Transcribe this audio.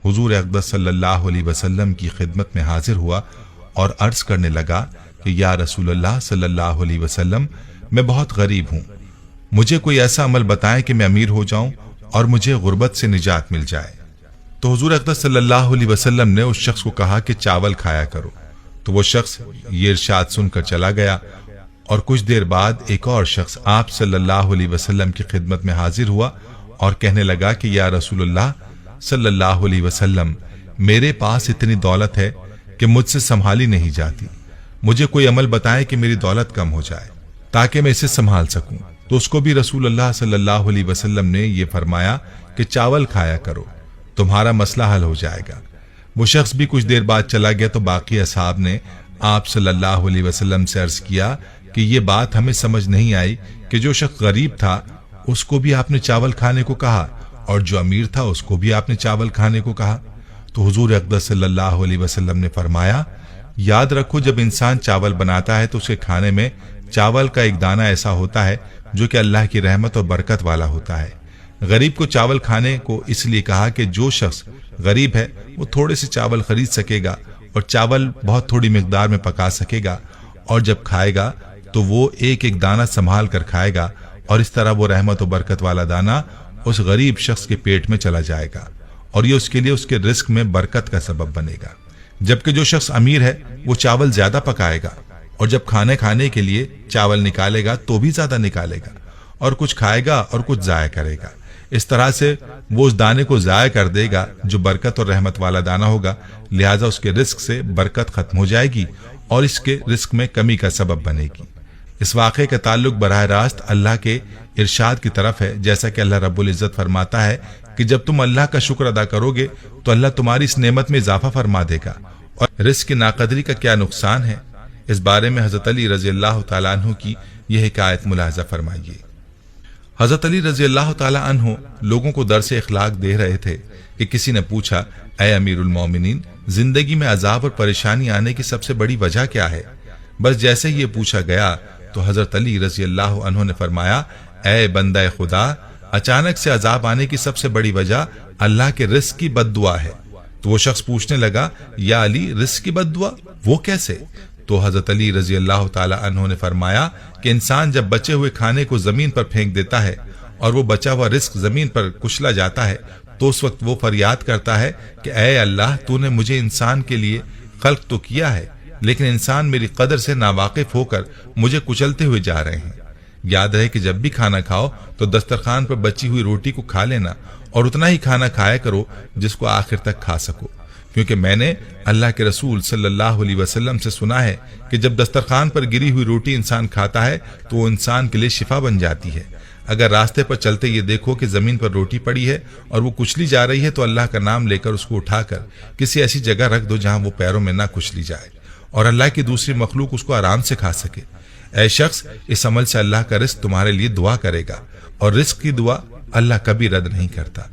हुजूर अक़दस सल्लल्लाहु अलैहि वसल्लम की खिदमत में हाजिर हुआ और अर्ज करने लगा कि या रसूलल्लाह सल्लल्लाहु अलैहि वसल्लम, मैं बहुत गरीब हूँ, मुझे कोई ऐसा अमल बताएं कि मैं अमीर हो जाऊं और मुझे गुर्बत से निजात मिल जाए। तो हुजूर अक़दस सल्लल्लाहु अलैहि वसल्लम ने उस शख्स को कहा कि चावल खाया करो। तो वो शख्स ये इरशाद सुनकर चला गया और कुछ देर बाद एक और शख्स आप सल्लल्लाहु अलैहि वसल्लम की खिदमत में हाजिर हुआ और कहने लगा कि या रसूलल्लाह सल्लल्लाहु अलैहि वसल्लम, मेरे पास इतनी दौलत है कि मुझसे संभाली नहीं जाती, मुझे कोई अमल बताएं कि मेरी दौलत कम हो जाए ताकि मैं इसे संभाल सकूं। तो उसको भी रसूलुल्लाह सल्लल्लाहु अलैहि वसल्लम ने ये फरमाया कि चावल खाया करो, तुम्हारा मसला हल हो जाएगा। वो शख्स भी कुछ देर बाद चला गया तो बाकी असहाब ने आप सल्लल्लाहु अलैहि वसल्लम से अर्ज किया कि ये बात हमें समझ नहीं आई कि जो शख्स गरीब था उसको भी आपने चावल खाने को कहा और जो अमीर था उसको भी आपने चावल खाने को कहा। तो हुजूर अक़दस सल्लल्लाहु अलैहि वसल्लम ने फरमाया, याद रखो, जब इंसान चावल बनाता है तो उसके खाने में चावल का एक दाना ऐसा होता है जो कि अल्लाह की रहमत और बरकत वाला होता है। गरीब को चावल खाने को इसलिए कहा कि जो शख्स गरीब है वो थोड़े से चावल खरीद सकेगा और चावल बहुत थोड़ी मिकदार में पका सकेगा, और जब खाएगा तो वो एक एक दाना संभाल कर खाएगा और इस तरह वो रहमत और बरकत वाला दाना उस गरीब शख्स के पेट में चला जाएगा और ये उसके लिए उसके रिस्क में बरकत का सबब बनेगा। जबकि जो शख्स अमीर है वो चावल ज्यादा पकाएगा और जब खाने के लिए चावल निकालेगा तो भी ज्यादा निकालेगा और कुछ खाएगा और कुछ जाया करेगा। इस तरह से वो उस दाने को जाया कर देगा जो बरकत और रहमत वाला दाना होगा, लिहाजा उसके रिस्क से बरकत खत्म हो जाएगी और इसके रिस्क में कमी का सबब बनेगी। इस वाक़े का ताल्लुक बराह रास्त अल्लाह के इरशाद की तरफ है, जैसा कि अल्लाह रब्बुल इज़्ज़त फरमाता है कि जब तुम अल्लाह का शुक्र अदा करोगे तो अल्लाह तुम्हारी इस नेमत में इजाफा फरमा देगा। और रिस्क की नाकदरी का क्या नुकसान है, इस बारे में हजरत अली रजी अल्लाह तआला अन्हु की यह हिकायत मुलाहजा फरमाइए। हजरत अली रजी अल्लाह तआला अन्हु लोगों को दर्स इखलाक दे रहे थे कि किसी ने पूछा, ऐ अमीरुल मोमिनीन, जिंदगी में अजाब और परेशानी आने की सबसे बड़ी वजह क्या है? बस जैसे ही ये पूछा गया तो हजरत अली रजी अल्लाह अन्हु ने फरमाया, ऐ बंदा खुदा, अचानक से अजाब आने की सबसे बड़ी वजह अल्लाह के रिस्क की बद्दुआ है। तो वो शख्स पूछने लगा, या अली, रिस्क की बद्दुआ वो कैसे? तो हजरत अली रजी अल्लाह ताला अन्हु ने फरमाया कि इंसान जब बचे हुए खाने को जमीन पर फेंक देता है और वो बचा हुआ रिस्क जमीन पर कुचला जाता है तो उस वक्त वो फरियाद करता है कि ऐ अल्लाह, तूने मुझे इंसान के लिए खल्क तो किया है, लेकिन इंसान मेरी कदर से नावाकिफ होकर मुझे कुचलते हुए जा रहे हैं। याद रहे कि जब भी खाना खाओ तो दस्तरखान पर बची हुई रोटी को खा लेना और उतना ही खाना खाया करो जिसको आखिर तक खा सको, क्योंकि मैंने अल्लाह के रसूल सल्लल्लाहु अलैहि वसल्लम से सुना है कि जब दस्तरखान पर गिरी हुई रोटी इंसान खाता है तो वो इंसान के लिए शिफा बन जाती है। अगर रास्ते पर चलते ये देखो कि जमीन पर रोटी पड़ी है और वो कुचली जा रही है तो अल्लाह का नाम लेकर उसको उठाकर किसी ऐसी जगह रख दो जहां वो पैरों में ना कुचली जाए और अल्लाह की दूसरी मखलूक उसको आराम से खा सके। ऐ शख्स, इस अमल से अल्लाह का रिस्क तुम्हारे लिए दुआ करेगा और रिस्क की दुआ अल्लाह कभी रद्द नहीं करता।